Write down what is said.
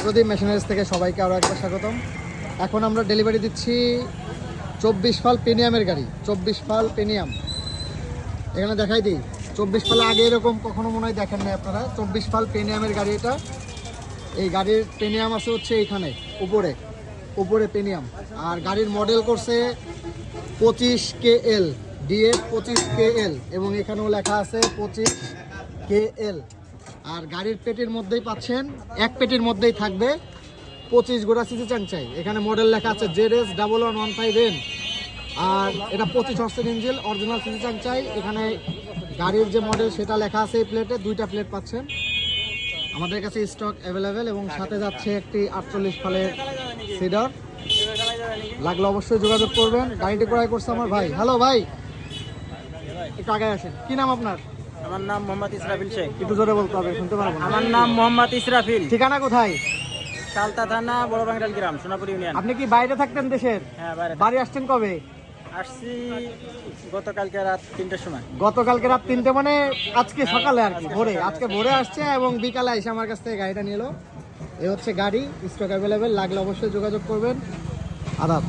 প্রদীপ machineries থেকে সবাইকে আরও একবার স্বাগতম। এখন আমরা ডেলিভারি দিচ্ছি 24 ফাল প্রিমিয়ামের গাড়ি। 24 ফাল প্রিমিয়াম এখানে দেখাই দিই। 24 ফালে আগে এরকম কখনো মনে হয় দেখেন নাই আপনারা। 24 ফাল প্রিমিয়ামের গাড়ি এটা। এই গাড়ির প্রিমিয়াম আছে হচ্ছে এইখানে উপরে উপরে প্রিমিয়াম। আর গাড়ির মডেল করছে 25 KL DF 25 KL এবং এখানেও লেখা আছে 25 KL। আর গাড়ির পেটির মধ্যেই পাচ্ছেন, এক পেটির মধ্যেই থাকবে 25 গোড়া সিসি চাংচাই। এখানে মডেল লেখা আছে ZS 1115N। আর এটা 25 হর্সের ইঞ্জিন, অরিজিনাল সিসি চাংচাই। এখানে গাড়ির যে মডেল সেটা লেখা আছে এই প্লেটে। 2টা প্লেট পাচ্ছেন আমাদের কাছে, স্টক অ্যাভেলেবেল। এবং সাথে যাচ্ছে একটি 48 ফালের সিডার। লাগলে অবশ্যই যোগাযোগ করবেন। গাড়িটি ক্রয় করছে আমার ভাই। হ্যালো ভাই, একটু আগে আসেন। কি নাম আপনার? আমার নাম মোহাম্মদ ইসরাফিল শেখ। একটু জোরে বলতে হবে, শুনতে পারবো না। আমার নাম মোহাম্মদ ইসরাফিল। ঠিকানা কোথায়? সালতা থানা, বড় বাংলাল গ্রাম, সোনাপুর ইউনিয়ন। আপনি কি বাইরে থাকতেন দেশের? হ্যাঁ, বাইরে বাড়ি আসছেন কবে? আসছি গতকালকে রাত 3টার সময়। গতকালকে রাত 3টে মানে আজকে সকালে আর কি, ভোরে। আজকে ভোরে আসছে এবং বিকালে এসে আমার কাছ থেকে গাড়িটা নিয়ে এলো। এই হচ্ছে গাড়ি, স্টক অ্যাভেলেবেল। লাগলে অবশ্যই যোগাযোগ করবেন। আদাব।